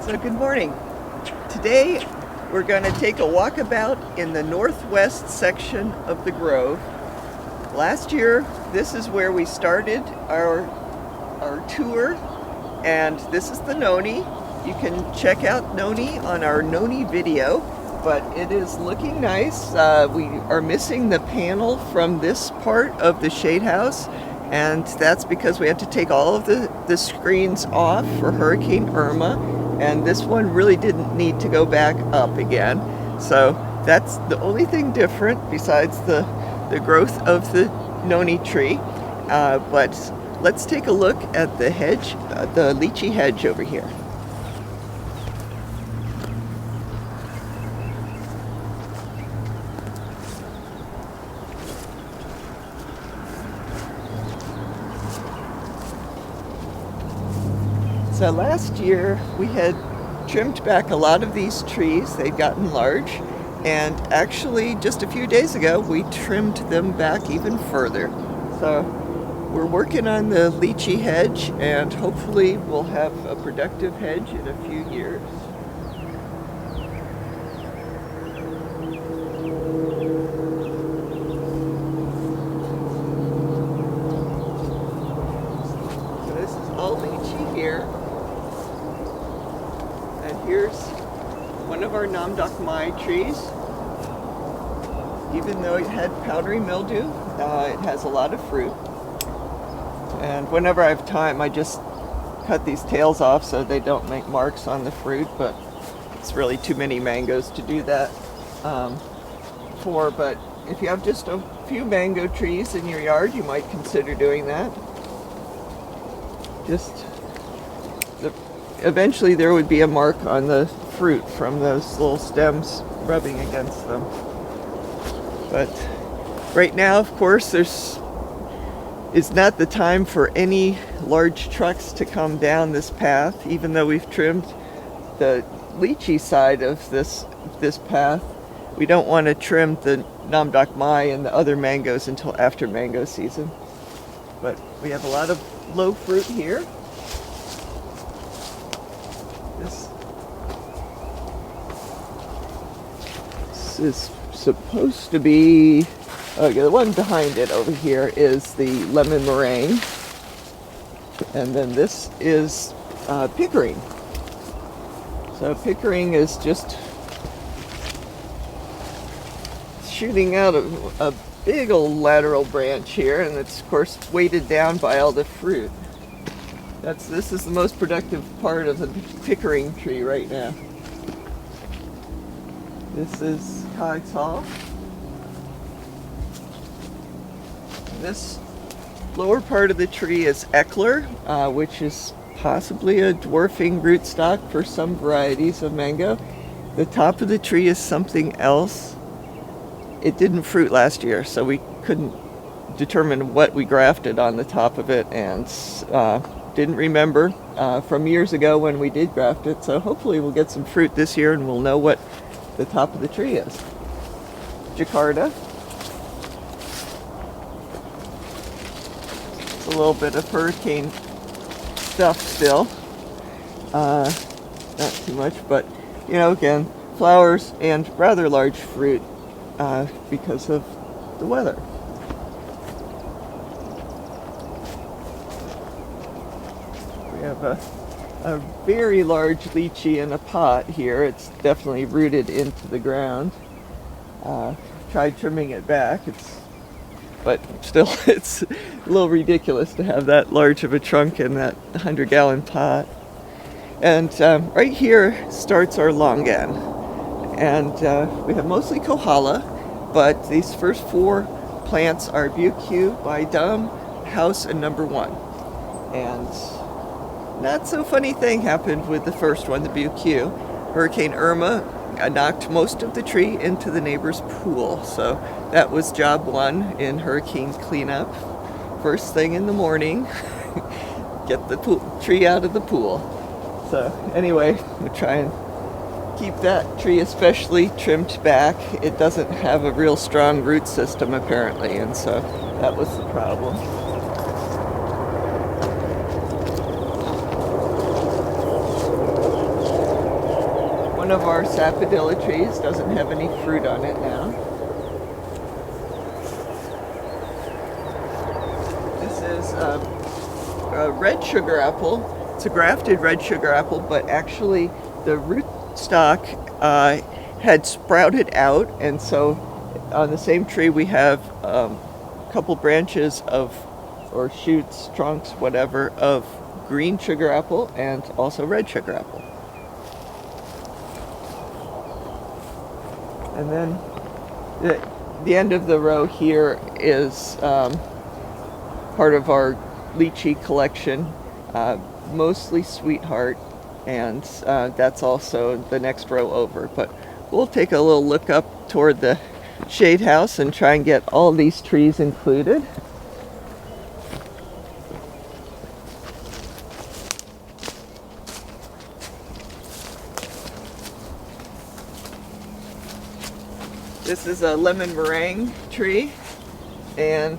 So good morning. Today we're going to take a walkabout in the northwest section of the grove. Last year this is where we started our tour, and this is the Noni. You can check out Noni on our Noni video, but it is looking nice. We are missing the panel from this part of the shade house, and that's because we had to take all of the screens off for Hurricane Irma. And this one really didn't need to go back up again. So that's the only thing different besides the growth of the Noni tree. But let's take a look at the hedge, the lychee hedge over here. So last year we had trimmed back a lot of these trees. They'd gotten large, and actually just a few days ago we trimmed them back even further. So we're working on the lychee hedge, and hopefully we'll have a productive hedge in a few years. So this is all lychee here. Here's one of our Namdokmai trees. Even though it had powdery mildew, it has a lot of fruit. And whenever I have time, I just cut these tails off so they don't make marks on the fruit, but it's really too many mangoes to do that for. But if you have just a few mango trees in your yard, you might consider doing that. Eventually there would be a mark on the fruit from those little stems rubbing against them. But right now, of course, is not the time for any large trucks to come down this path. Even though we've trimmed the lychee side of this path, we don't want to trim the Namdokmai and the other mangoes until after mango season. But we have a lot of low fruit here. This is supposed to be, okay, the one behind it over here is the lemon meringue. And then this is pickering. So pickering is just shooting out a big old lateral branch here, and it's of course weighted down by all the fruit. This is the most productive part of the pickering tree right now. This is Canistel. This lower part of the tree is Eckler, which is possibly a dwarfing rootstock for some varieties of mango. The top of the tree is something else. It didn't fruit last year, so we couldn't determine what we grafted on the top of it, and didn't remember from years ago when we did graft it. So hopefully we'll get some fruit this year and we'll know what the top of the tree is. Jakarta. It's a little bit of hurricane stuff still. Not too much, but again, flowers and rather large fruit because of the weather. We have a very large lychee in a pot here. It's definitely rooted into the ground. Tried trimming it back, but still it's a little ridiculous to have that large of a trunk in that 100-gallon pot. And right here starts our Longan. And we have mostly Kohala, but these first 4 plants are BQ, Bidum, House, and Number 1. And not so funny thing happened with the first one, the BQ. Hurricane Irma knocked most of the tree into the neighbor's pool. So that was job 1 in hurricane cleanup. First thing in the morning, get the tree out of the pool. So anyway, we'll try and keep that tree especially trimmed back. It doesn't have a real strong root system apparently, and so that was the problem. one of our Sapodilla trees. Doesn't have any fruit on it now. This is a red sugar apple. It's a grafted red sugar apple, but actually the root stock had sprouted out, and so on the same tree we have a couple branches of, or shoots, trunks, whatever, of green sugar apple and also red sugar apple. And then the end of the row here is part of our lychee collection, mostly Sweetheart, and that's also the next row over. But we'll take a little look up toward the shade house and try and get all these trees included. This is a lemon meringue tree and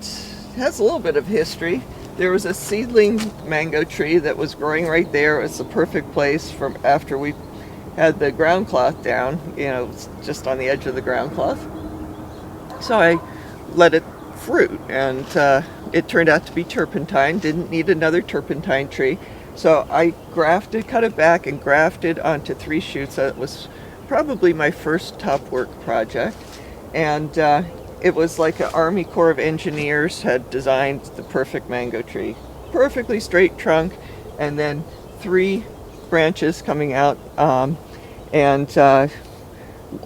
has a little bit of history. There was a seedling mango tree that was growing right there. It's the perfect place from after we had the ground cloth down, you know, it's just on the edge of the ground cloth. So I let it fruit, and it turned out to be turpentine. Didn't need another turpentine tree. So I cut it back and grafted onto 3 shoots. That was probably my first top work project. And it was like an Army Corps of Engineers had designed the perfect mango tree. Perfectly straight trunk, and then 3 branches coming out. And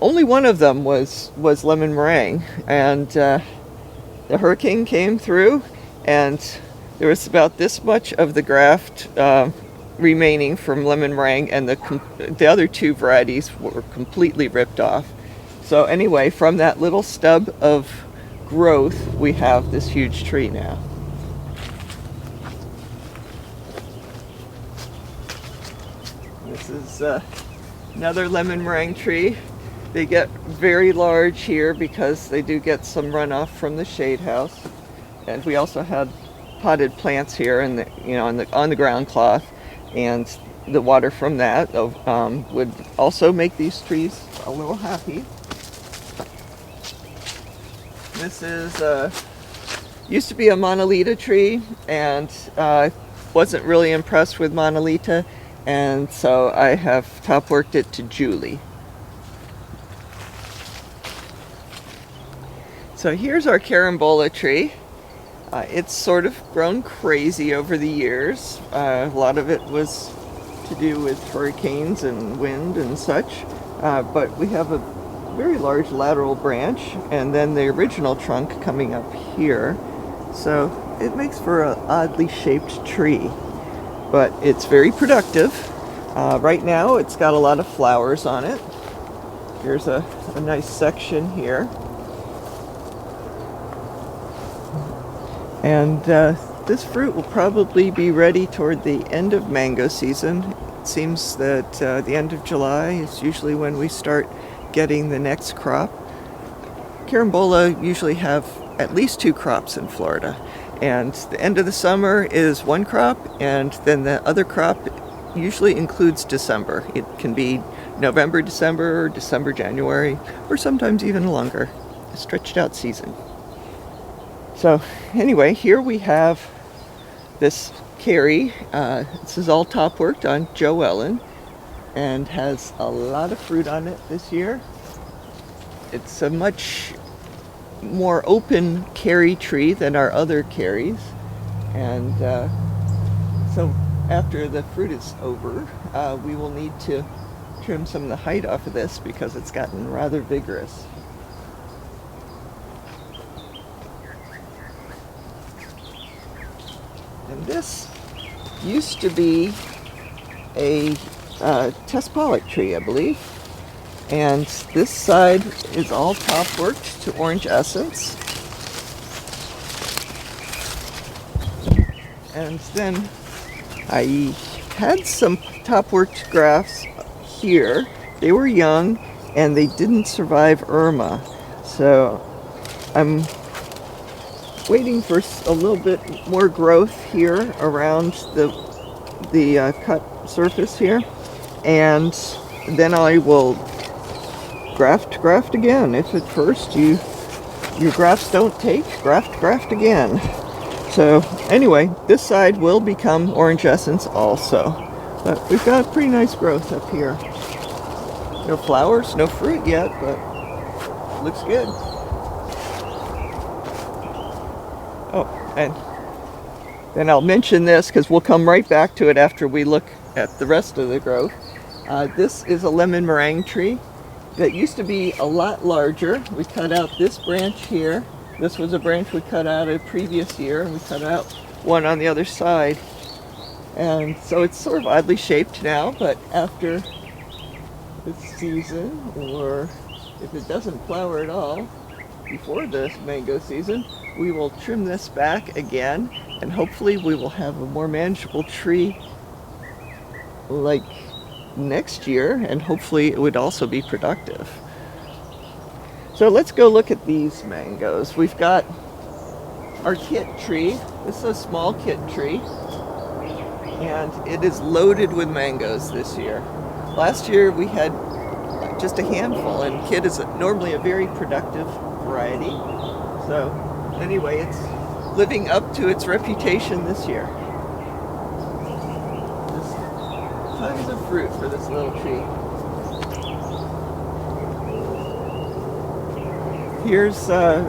only one of them was lemon meringue. And the hurricane came through, and there was about this much of the graft remaining from lemon meringue, and the other 2 varieties were completely ripped off. So anyway, from that little stub of growth, we have this huge tree now. This is another lemon meringue tree. They get very large here because they do get some runoff from the shade house. And we also had potted plants here on the ground cloth, and the water from that would also make these trees a little happy. This is used to be a Monolita tree, and wasn't really impressed with Monolita, and so I have top worked it to Julie. So here's our Carambola tree. It's sort of grown crazy over the years. A lot of it was to do with hurricanes and wind and such, but we have a very large lateral branch, and then the original trunk coming up here. So it makes for an oddly shaped tree, but it's very productive. Right now it's got a lot of flowers on it. Here's a nice section here. And this fruit will probably be ready toward the end of mango season. It seems that the end of July is usually when we start getting the next crop. Carambola usually have at least 2 crops in Florida, and the end of the summer is 1 crop, and then the other crop usually includes December. It can be November, December, or December, January, or sometimes even longer, a stretched out season. So anyway, here we have this Carrie. This is all top worked on Jacquelin, and has a lot of fruit on it this year. It's a much more open carry tree than our other carries, and so after the fruit is over, we will need to trim some of the height off of this because it's gotten rather vigorous. And this used to be a Tess Pollock tree, I believe. And this side is all top worked to orange essence. And then I had some top worked grafts here. They were young and they didn't survive Irma. So I'm waiting for a little bit more growth here around the cut surface here. And then I will graft again. If at first your grafts don't take, graft again. So anyway, this side will become orange essence also. But we've got pretty nice growth up here. No flowers, no fruit yet, but looks good. Oh, and then I'll mention this because we'll come right back to it after we look at the rest of the growth. This is a lemon meringue tree that used to be a lot larger. We cut out this branch here. This was a branch we cut out a previous year, and we cut out one on the other side. And so it's sort of oddly shaped now, but after this season, or if it doesn't flower at all before this mango season, we will trim this back again, and hopefully we will have a more manageable tree like next year, and hopefully it would also be productive. So let's go look at these mangoes. We've got our kit tree. This is a small kit tree, and it is loaded with mangoes this year. Last year we had just a handful, and kit is normally a very productive variety. So anyway, it's living up to its reputation this year. There's tons of fruit for this little tree. Here's the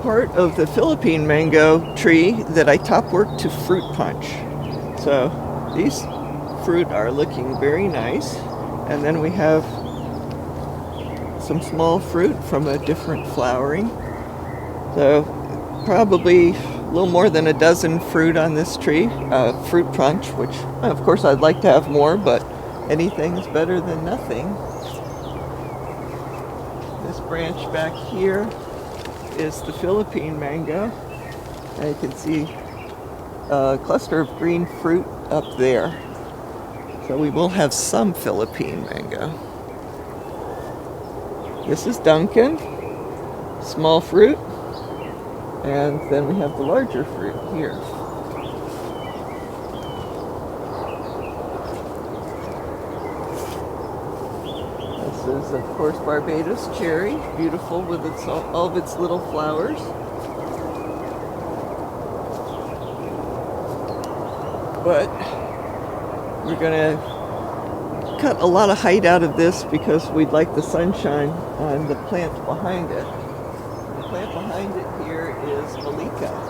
part of the Philippine mango tree that I top worked to fruit punch. So these fruit are looking very nice. And then we have some small fruit from a different flowering. So probably a little more than a dozen fruit on this tree, fruit punch, which of course I'd like to have more, but anything's better than nothing. This branch back here is the Philippine mango. And you can see a cluster of green fruit up there. So we will have some Philippine mango. This is Duncan, small fruit, and then we have the larger fruit here. This is, of course, Barbados Cherry, beautiful with all of its little flowers. But we're going to cut a lot of height out of this because we'd like the sunshine on the plant behind it. The plant behind it here is Malika.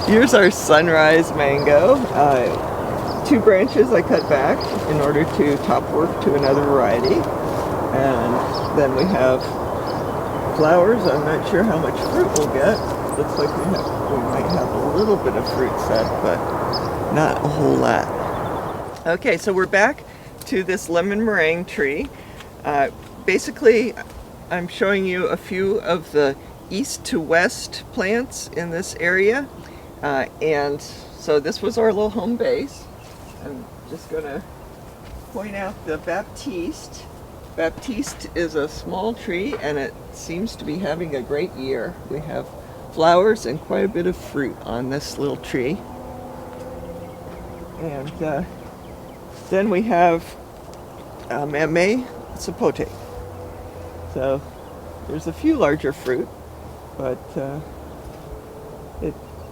Here's our sunrise mango. 2 branches I cut back in order to top work to another variety. And then we have flowers. I'm not sure how much fruit we'll get. Looks like we might have a little bit of fruit set, but not a whole lot. Okay, so we're back to this lemon meringue tree. Basically, I'm showing you a few of the east to west plants in this area. And so this was our little home base. I'm just going to point out the Baptiste. Baptiste is a small tree, and it seems to be having a great year. We have flowers and quite a bit of fruit on this little tree. And then we have Mamey Sapote. So there's a few larger fruit, but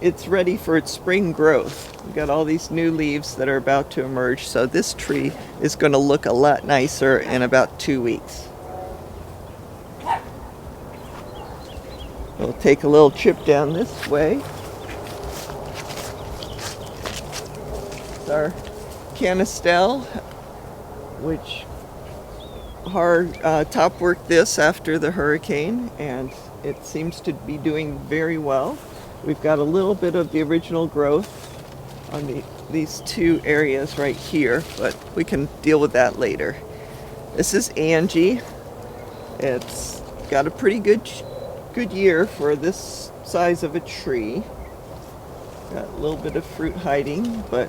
it's ready for its spring growth. We've got all these new leaves that are about to emerge, so this tree is going to look a lot nicer in about 2 weeks. We'll take a little trip down this way. It's our Canistel, which top worked this after the hurricane, and it seems to be doing very well. We've got a little bit of the original growth on these 2 areas right here, but we can deal with that later. This is Angie. It's got a pretty good year for this size of a tree. Got a little bit of fruit hiding, but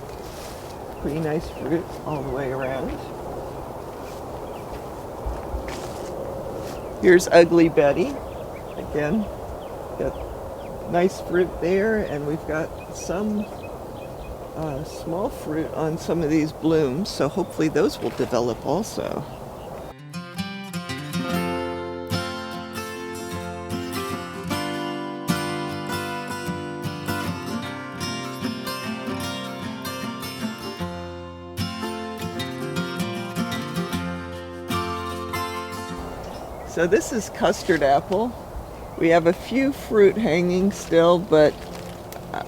pretty nice fruit all the way around. Here's Ugly Betty. Again, got nice fruit there, and we've got some small fruit on some of these blooms, so hopefully those will develop also. So this is Custard Apple. We have a few fruit hanging still, but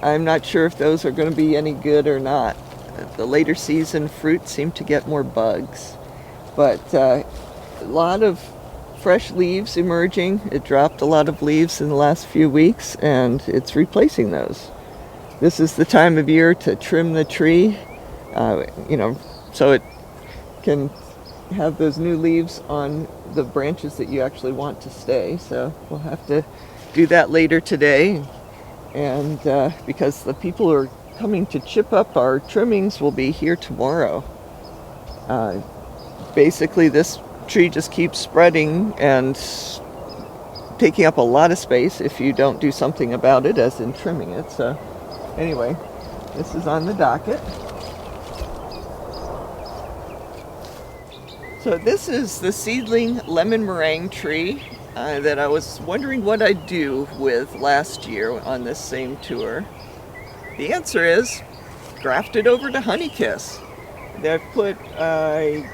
I'm not sure if those are going to be any good or not. The later season fruit seem to get more bugs. But a lot of fresh leaves emerging. It dropped a lot of leaves in the last few weeks, and it's replacing those. This is the time of year to trim the tree, so it can have those new leaves on the branches that you actually want to stay. So we'll have to do that later today, and because the people who are coming to chip up our trimmings will be here tomorrow. Basically this tree just keeps spreading and taking up a lot of space if you don't do something about it, as in trimming it. So anyway, this is on the docket. So this is the seedling lemon meringue tree that I was wondering what I'd do with last year on this same tour. The answer is graft it over to Honeykiss. They've put, I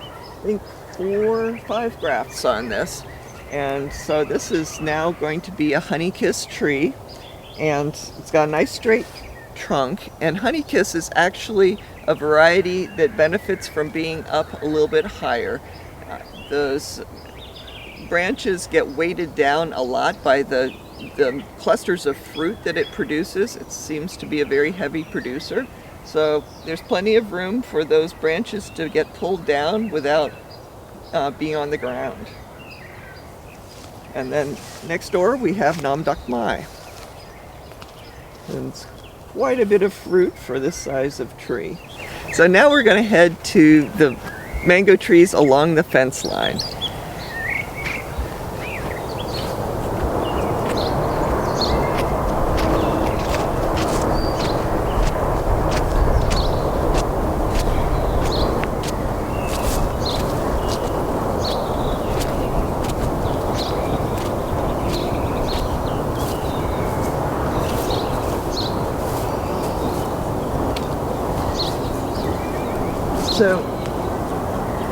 think, 4 or 5 grafts on this. And so this is now going to be a Honeykiss tree. And it's got a nice straight trunk. And Honeykiss is actually a variety that benefits from being up a little bit higher. Those branches get weighted down a lot by the clusters of fruit that it produces. It seems to be a very heavy producer. So there's plenty of room for those branches to get pulled down without being on the ground. And then next door we have Nam Duc Mai. And it's quite a bit of fruit for this size of tree. So now we're going to head to the mango trees along the fence line. So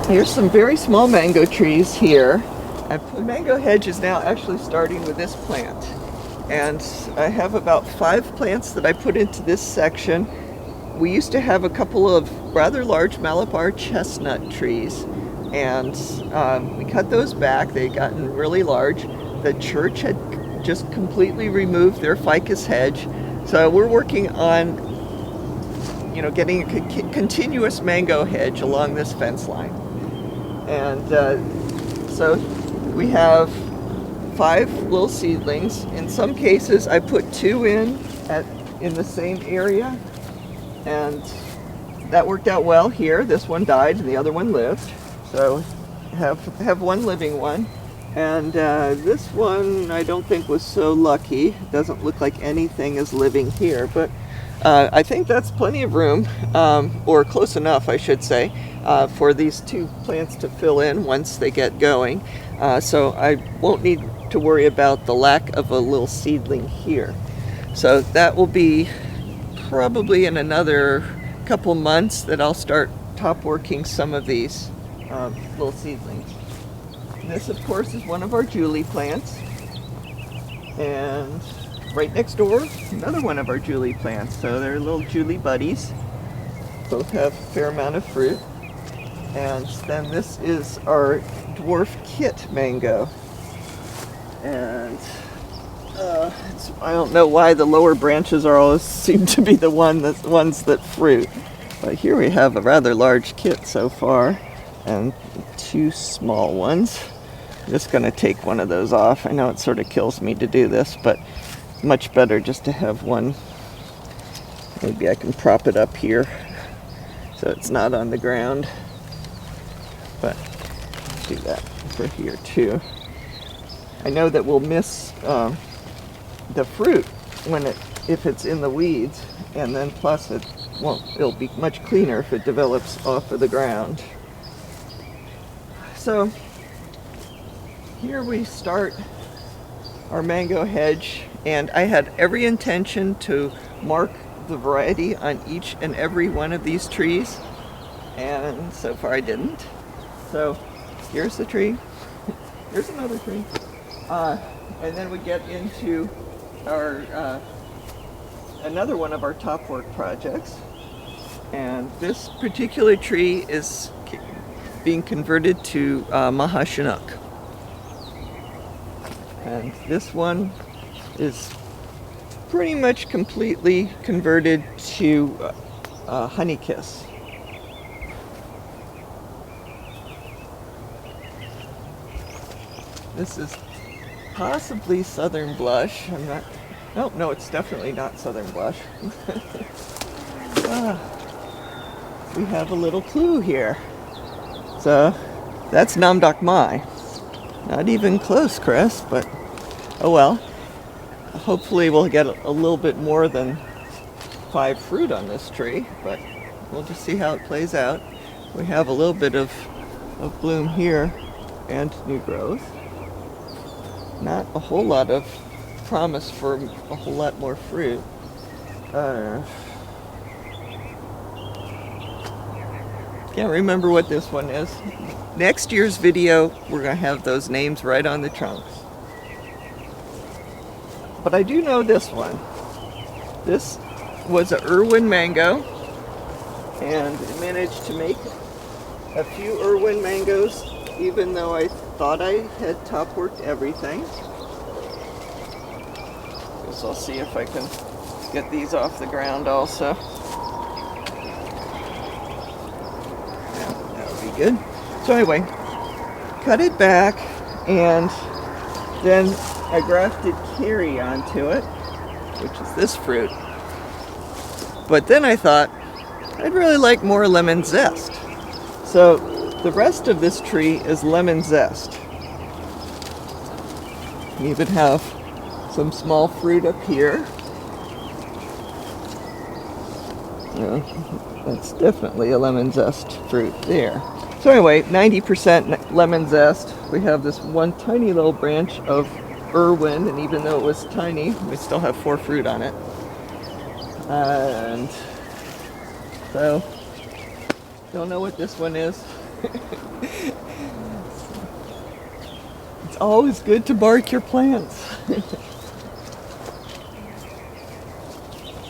here's some very small mango trees here. The mango hedge is now actually starting with this plant. And I have about 5 plants that I put into this section. We used to have a couple of rather large Malabar chestnut trees, and we cut those back. They'd gotten really large. The church had just completely removed their ficus hedge. So we're working on getting a continuous mango hedge along this fence line. And so we have 5 little seedlings. In some cases I put 2 in the same area, and that worked out well here. This one died and the other one lived. So have one living one. And this one I don't think was so lucky. It doesn't look like anything is living here, but I think that's plenty of room, or close enough, I should say, for these 2 plants to fill in once they get going. So I won't need to worry about the lack of a little seedling here. So that will be probably in another couple months that I'll start top working some of these little seedlings. This, of course, is one of our Julie plants. And right next door, another one of our Julie plants. So they're little Julie buddies. Both have a fair amount of fruit. And then this is our dwarf kit mango. And I don't know why the lower branches always seem to be the ones that fruit. But here we have a rather large kit so far, and 2 small ones. I'm just going to take one of those off. I know it sort of kills me to do this, but much better just to have one. Maybe I can prop it up here so it's not on the ground. But I'll do that for here too. I know that we'll miss the fruit if it's in the weeds, and then plus it'll be much cleaner if it develops off of the ground. So here we start our mango hedge, and I had every intention to mark the variety on each and every one of these trees, and so far I didn't. So here's the tree, here's another tree, and then we get into our another one of our top work projects, and this particular tree is being converted to Maha Chinook. And this one is pretty much completely converted to honey kiss. This is possibly southern blush. I'm not. No, it's definitely not southern blush. We have a little clue here. So that's Nam Dak Mai. Not even close, Chris, but oh well. Hopefully we'll get a little bit more than 5 fruit on this tree, but we'll just see how it plays out. We have a little bit of bloom here and new growth. Not a whole lot of promise for a whole lot more fruit. Can't remember what this one is. Next year's video, we're going to have those names right on the trunks. But I do know this one. This was a Irwin mango, and I managed to make a few Irwin mangoes, even though I thought I had top worked everything. Guess I'll see if I can get these off the ground also. Yeah, that would be good. So anyway, cut it back, and then I grafted Carrie onto it, which is this fruit. But then I thought I'd really like more lemon zest. So the rest of this tree is lemon zest. We even have some small fruit up here. Yeah, that's definitely a lemon zest fruit there. So anyway, 90% lemon zest. We have this one tiny little branch of Irwin, and even though it was tiny, we still have 4 fruit on it. And so, don't know what this one is. It's always good to bark your plants.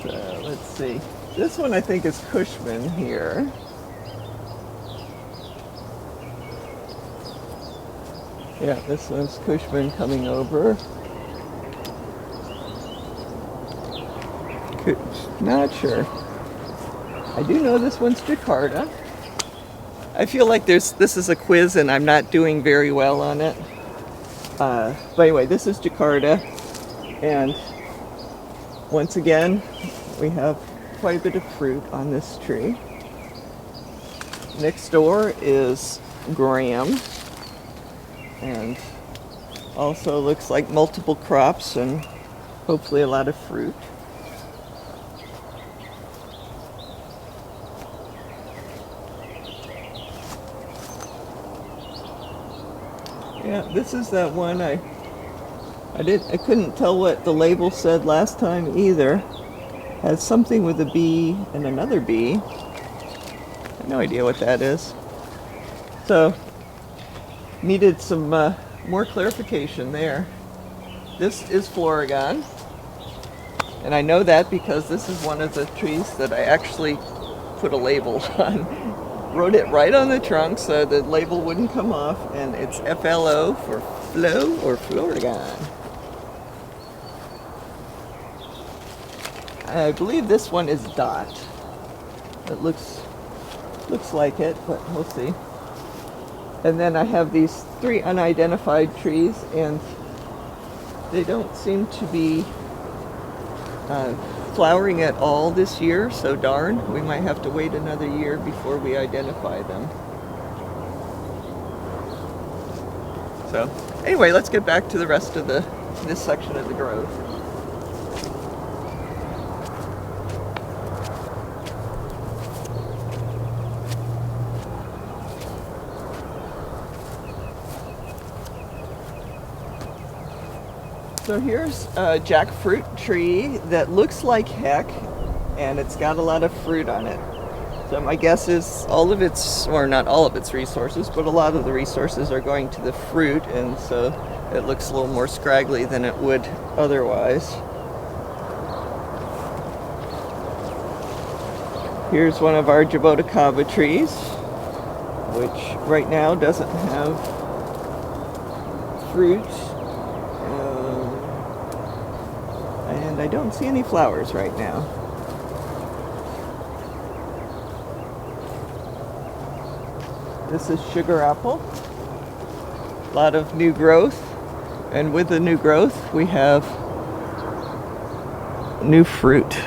So, let's see. This one I think is Cushman here. Yeah, this one's Cushman coming over. Not sure. I do know this one's Jakarta. I feel like this is a quiz and I'm not doing very well on it. But anyway, this is Jakarta. And once again, we have quite a bit of fruit on this tree. Next door is Graham. And also looks like multiple crops and hopefully a lot of fruit. Yeah, this is that one I couldn't tell what the label said last time either. Has something with a B and another B. I have no idea what that is. So needed some more clarification there. This is Florigon, and I know that because this is one of the trees that I actually put a label on. Wrote it right on the trunk so the label wouldn't come off, and it's FLO for Flo or Florigon. I believe this one is Dot. It looks like it, but we'll see. And then I have these 3 unidentified trees, and they don't seem to be flowering at all this year, so darn, we might have to wait another year before we identify them. So anyway, let's get back to the rest of this section of the grove. So here's a Jak Fruit tree that looks like heck, and it's got a lot of fruit on it. So my guess is all of its, or not all of its resources, but a lot of the resources are going to the fruit, and so it looks a little more scraggly than it would otherwise. Here's one of our Jaboticaba trees, which right now doesn't have fruit. And I don't see any flowers right now. This is Sugar Apple. A lot of new growth. And with the new growth, we have new fruit.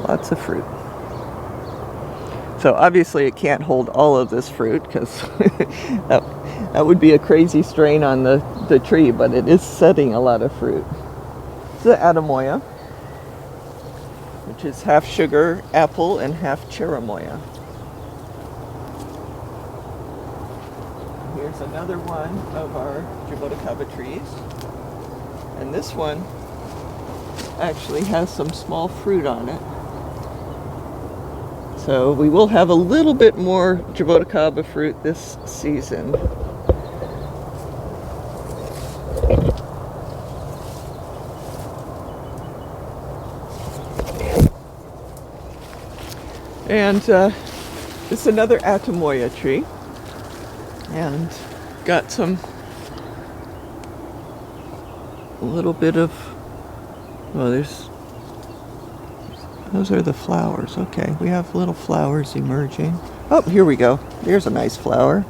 Lots of fruit. So obviously it can't hold all of this fruit because that would be a crazy strain on the tree, but it is setting a lot of fruit. The Atemoya, which is half sugar apple and half Carambola. Here's another one of our Jaboticaba trees, and this one actually has some small fruit on it. So we will have a little bit more Jaboticaba fruit this season. And this is another Atemoya tree, and got a little bit of, well, those are the flowers. Okay, we have little flowers emerging. Oh, here we go. There's a nice flower.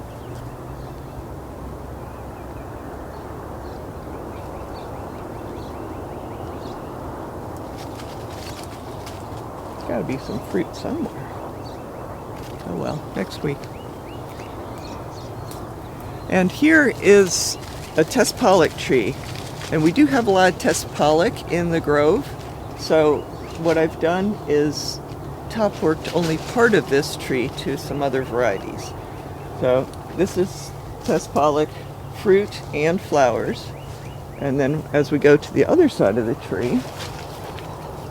Gotta be some fruit somewhere. Oh well, next week. And here is a Tess Pollock tree. And we do have a lot of Tess Pollock in the grove. So what I've done is top worked only part of this tree to some other varieties. So this is Tess Pollock fruit and flowers. And then as we go to the other side of the tree,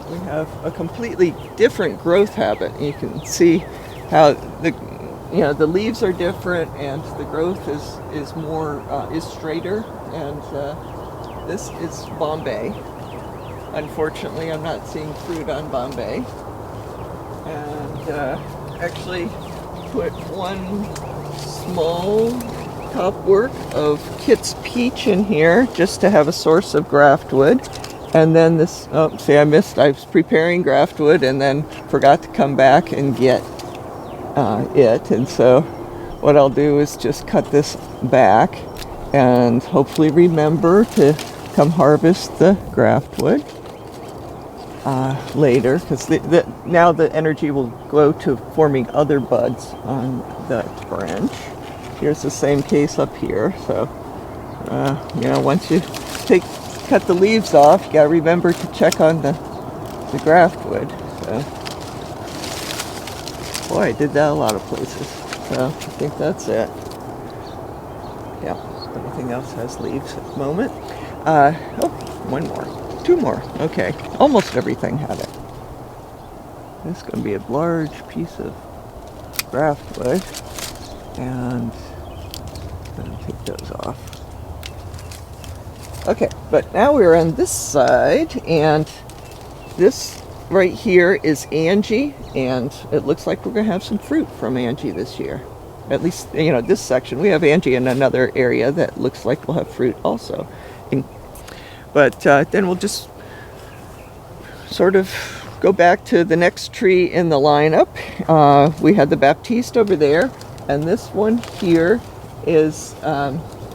we have a completely different growth habit. You can see how the leaves are different and the growth is more straighter. And this is Bombay. Unfortunately, I'm not seeing fruit on Bombay. And actually put one small top work of Kit's Peach in here just to have a source of graft wood. And then this, oh, see, I was preparing graft wood and then forgot to come back and get it. And so what I'll do is just cut this back and hopefully remember to come harvest the graft wood later, because now the energy will go to forming other buds on that branch. Here's the same case up here. So, once you cut the leaves off, you gotta remember to check on the graft wood. So, boy, I did that a lot of places. So I think that's it. Yeah, everything else has leaves at the moment. One more. Two more. Okay, almost everything had it. This is going to be a large piece of graft wood, and then take those off. Okay, but now we're on this side, and this right here is Angie, and it looks like we're going to have some fruit from Angie this year. At least, this section. We have Angie in another area that looks like we'll have fruit also. But then we'll just sort of go back to the next tree in the lineup. We had the Baptiste over there, and this one here is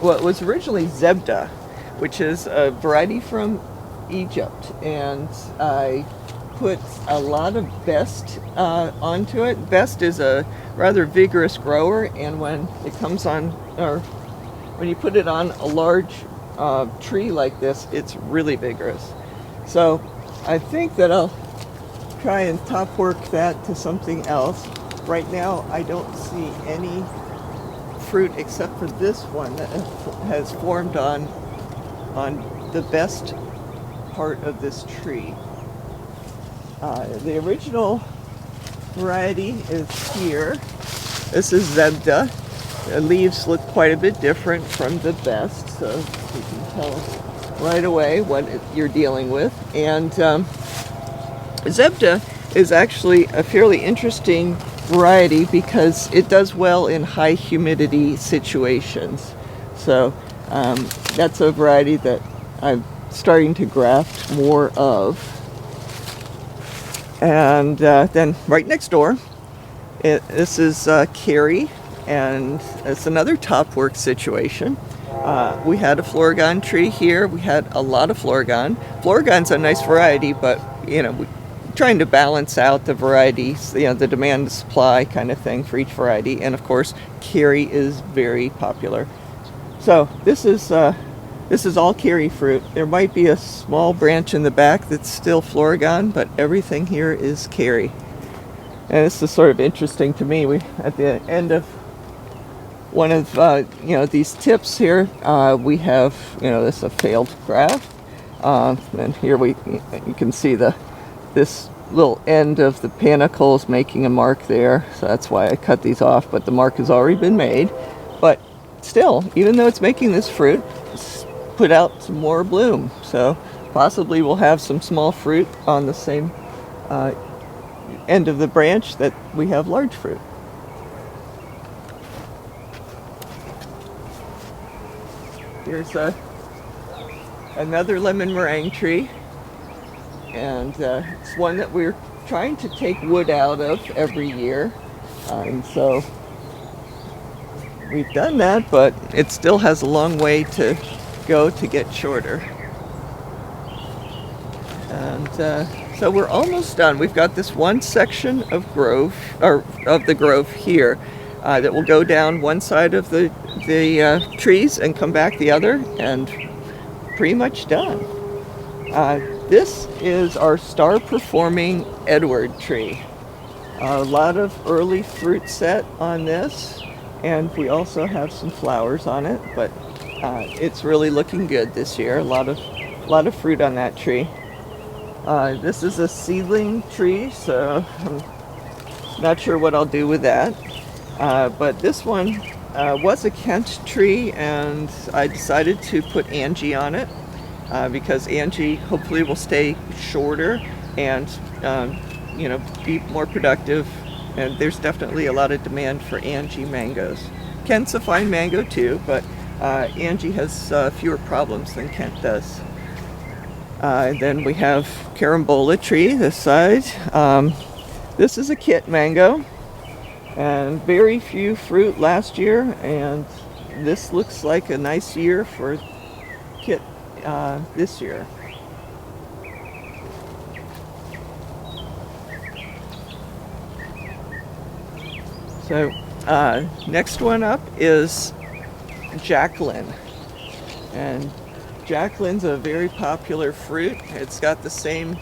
what was originally Zebda, which is a variety from Egypt, and I put a lot of Best onto it. Best is a rather vigorous grower, and when it comes on, or when you put it on a large tree like this, it's really vigorous. So I think that I'll try and top work that to something else. Right now I don't see any fruit except for this one that has formed on on the best part of this tree. The original variety is here. This is Zebda. The leaves look quite a bit different from the best, so you can tell right away what you're dealing with. And Zebda is actually a fairly interesting variety because it does well in high humidity situations. So that's a variety that I'm starting to graft more of. And then right next door, this is Carrie, and it's another top work situation. We had a Florigon tree here. We had a lot of Florigon. Florigon's a nice variety, but we're trying to balance out the varieties, the demand and supply kind of thing for each variety. And of course, Carrie is very popular. So this is all Carrie fruit. There might be a small branch in the back that's still Florigon, but everything here is Carrie. And this is sort of interesting to me. We at the end of one of these tips here, we have this a failed graft, and here you can see this little end of the panicle is making a mark there, so that's why I cut these off. But the mark has already been made. But still, even though it's making this fruit, it's put out some more bloom. So possibly we'll have some small fruit on the same end of the branch that we have large fruit. Here's another lemon meringue tree, and it's one that we're trying to take wood out of every year, and so we've done that, but it still has a long way to go to get shorter. And so we're almost done. We've got this one section of the grove here that will go down one side of the trees and come back the other, and pretty much done. This is our star performing Edward tree. A lot of early fruit set on this, and we also have some flowers on it, but it's really looking good this year. A lot of fruit on that tree. This is a seedling tree, so I'm not sure what I'll do with that. But this one was a Kent tree, and I decided to put Angie on it because Angie hopefully will stay shorter and be more productive. And there's definitely a lot of demand for Angie mangoes. Kent's a fine mango too, but Angie has fewer problems than Kent does. Then we have Carambola tree this side. This is a kit mango, and very few fruit last year, and this looks like a nice year for kit this year. So next one up is Jacquelin, and Jacquelin's a very popular fruit. It's got the same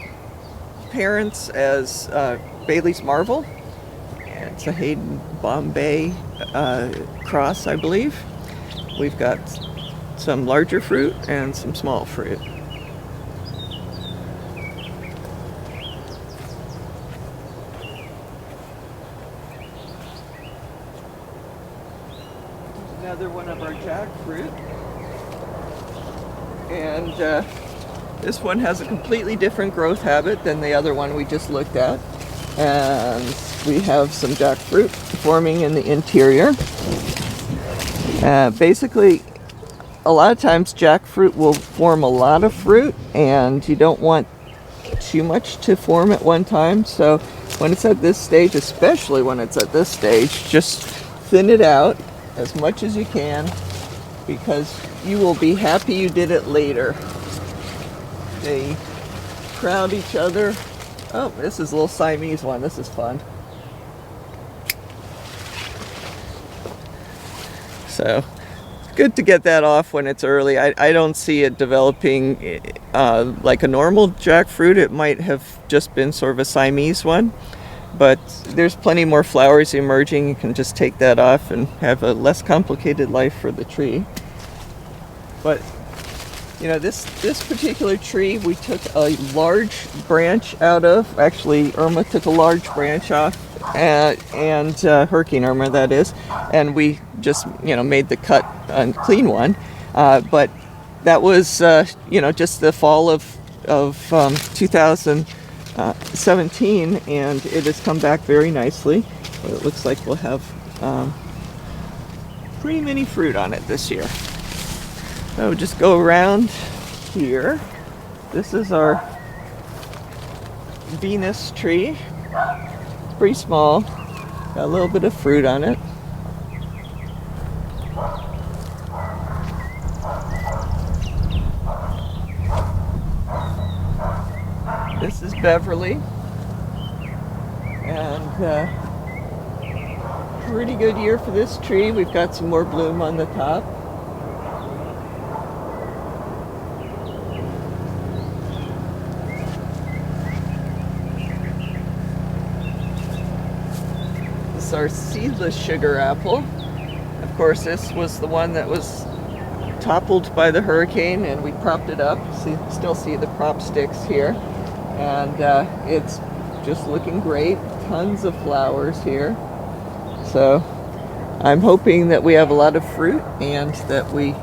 parents as Bailey's Marvel. It's a Hayden Bombay cross, I believe. We've got some larger fruit and some small fruit. Another one of our Jak Fruit. And this one has a completely different growth habit than the other one we just looked at. And we have some Jak Fruit forming in the interior. Basically, a lot of times Jak Fruit will form a lot of fruit, and you don't want too much to form at one time. So when it's at this stage, especially when it's at this stage, just thin it out as much as you can, because you will be happy you did it later. They crowd each other. Oh, this is a little Siamese one. This is fun. So, it's good to get that off when it's early. I don't see it developing like a normal Jak Fruit. It might have just been sort of a Siamese one. But there's plenty more flowers emerging. You can just take that off and have a less complicated life for the tree. But You know, this particular tree we took a large branch out of. Actually, Irma took a large branch off, and Hurricane Irma, that is, and we just, you know, made the cut and clean one. But that was, you know, just the fall of 2017, and it has come back very nicely. It looks like we'll have pretty many fruit on it this year. So just go around here. This is our Venus tree. It's pretty small. Got a little bit of fruit on it. This is Beverly. And pretty good year for this tree. We've got some more bloom on the top. Our Seedless sugar apple. Of course, this was the one that was toppled by the hurricane, and we propped it up. Still see the prop sticks here, and it's just looking great. Tons of flowers here. So I'm hoping that we have a lot of fruit and that we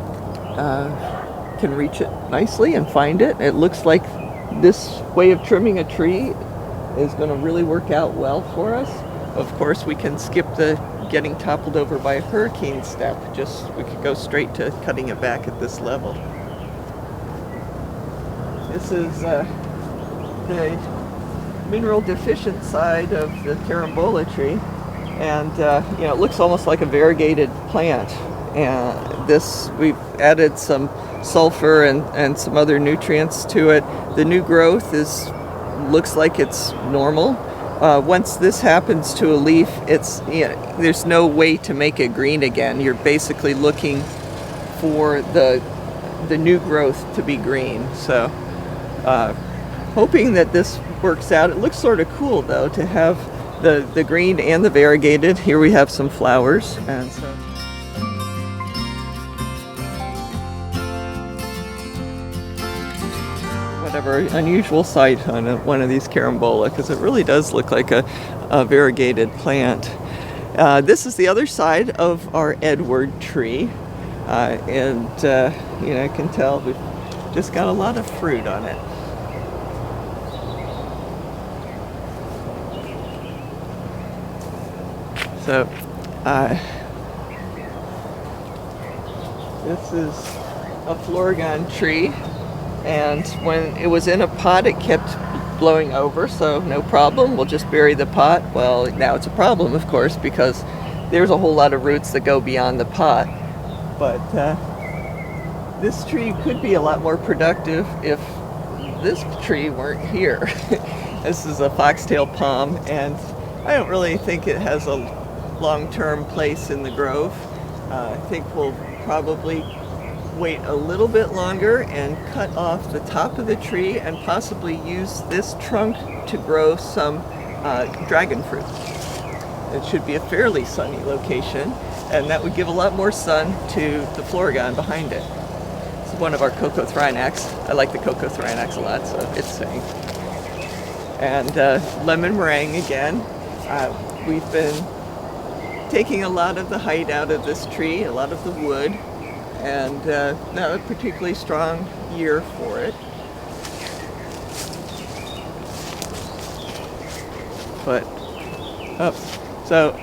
can reach it nicely and find it. It looks like this way of trimming a tree is going to really work out well for us. Of course, we can skip the getting toppled over by a hurricane step. We could go straight to cutting it back at this level. This is the mineral deficient side of the Carambola tree, and you know, it looks almost like a variegated plant. And we've added some sulfur and some other nutrients to it. The new growth looks like it's normal. Once this happens to a leaf, there's no way to make it green again. You're basically looking for the new growth to be green. So hoping that this works out. It looks sort of cool though to have the green and the variegated. Here we have some flowers, and so whatever unusual sight on one of these Carambola, because it really does look like a variegated plant. This is the other side of our Edward tree, and you know, I can tell we've just got a lot of fruit on it. So this is a Longan tree. And when it was in a pot, it kept blowing over, so no problem. We'll just bury the pot. Well, now it's a problem, of course, because there's a whole lot of roots that go beyond the pot. But this tree could be a lot more productive if this tree weren't here. This is a foxtail palm, and I don't really think it has a long-term place in the grove. I think we'll probably wait a little bit longer and cut off the top of the tree and possibly use this trunk to grow some dragon fruit. It should be a fairly sunny location, and that would give a lot more sun to the Longan behind it. It's one of our cocoa thrinax. I like the cocoa thrinax a lot, so it's saying. And lemon meringue again. We've been taking a lot of the height out of this tree, a lot of the wood, and not a particularly strong year for it. But, so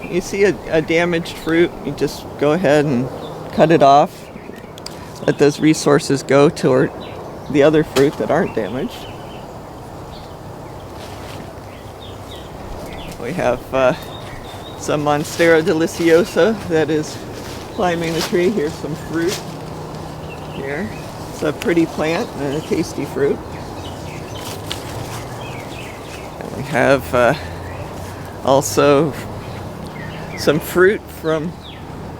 you see a damaged fruit, you just go ahead and cut it off. Let those resources go toward the other fruit that aren't damaged. We have some Monstera deliciosa that is climbing the tree. Here's some fruit here. It's a pretty plant and a tasty fruit. And we have also some fruit from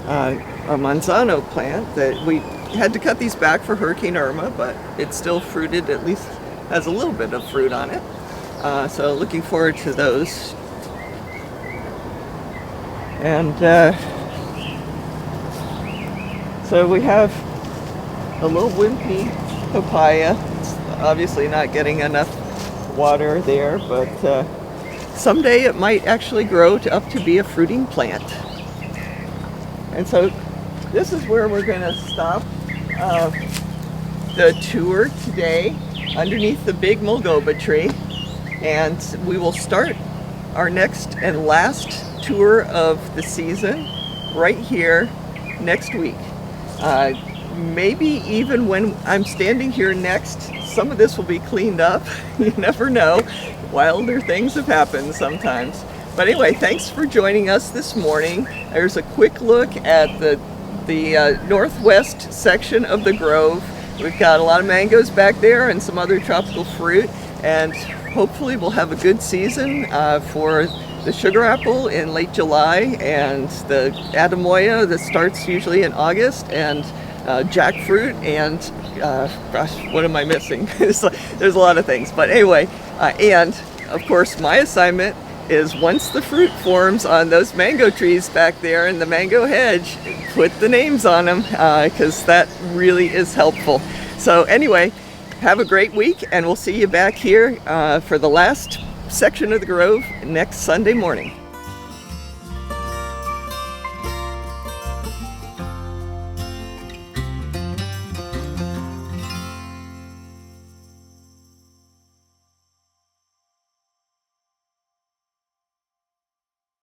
a manzano plant that we had to cut these back for Hurricane Irma, but it's still fruited, at least has a little bit of fruit on it. So looking forward to those. And so we have a little wimpy papaya. It's obviously not getting enough water there, but someday it might actually grow up to be a fruiting plant. And so this is where we're going to stop the tour today, underneath the big mulgoba tree, and we will start our next and last tour of the season right here next week. Maybe even when I'm standing here next, some of this will be cleaned up. You never know. Wilder things have happened sometimes. But anyway, thanks for joining us this morning. There's a quick look at the northwest section of the grove. We've got a lot of mangoes back there and some other tropical fruit, and hopefully we'll have a good season for the sugar apple in late July, and the Atemoya that starts usually in August, and Jak Fruit, and gosh, what am I missing? There's a lot of things, but anyway, and of course my assignment is, once the fruit forms on those mango trees back there in the mango hedge, put the names on them, because that really is helpful. So anyway, have a great week, and we'll see you back here for the last section of the grove next Sunday morning.